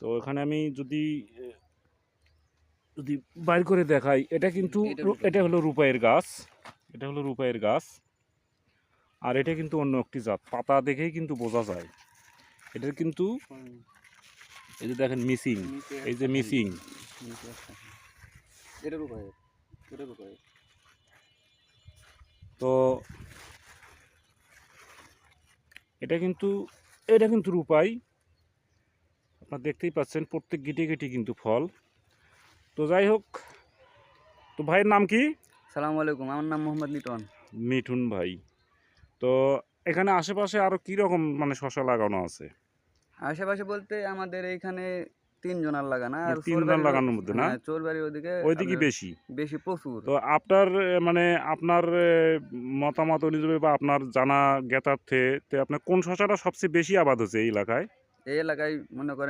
তো এখানে আমি যদি যদি বাইর করে দেখাই, এটা কিন্তু এটা হলো রূপাইয়ের গাছ, এটা হলো রূপাইয়ের গাছ। আর এটা কিন্তু অন্য একটি জাত, পাতা দেখেই কিন্তু বোঝা যায়। এটার কিন্তু এই যে দেখেন মিসিং, এই যে মিসিং। তো এটা কিন্তু রূপাই, আপনারা দেখতেই পাচ্ছেন প্রত্যেক গিটে গিটে কিন্তু ফল। তো যাই হোক, তো ভাইয়ের নাম কি? সালামু আলাইকুম, আমার নাম মোহাম্মদ লিটন। মিঠুন ভাই। তো এখানে আশেপাশে আরো কি রকম মানে শশা লাগানো আছে? আশেপাশে বলতে আমাদের এইখানে 3 জনার লাগানা, আর মানে 3 জন চোরবাড়ির লাগানোর মধ্যে না? হ্যাঁ, চোরবাড়ির ওদিকে ওইদিকে আপনার বেশি। বেশি প্রচুর। তো আপনার মানে আপনার মতামত অনুযায়ী বা আপনার জানা জ্ঞাতার্থে তে আপনার কোন শশাটা সবচেয়ে বেশি আবাদ হচ্ছে এই এলাকায়? এই এলাকায় মনে করেন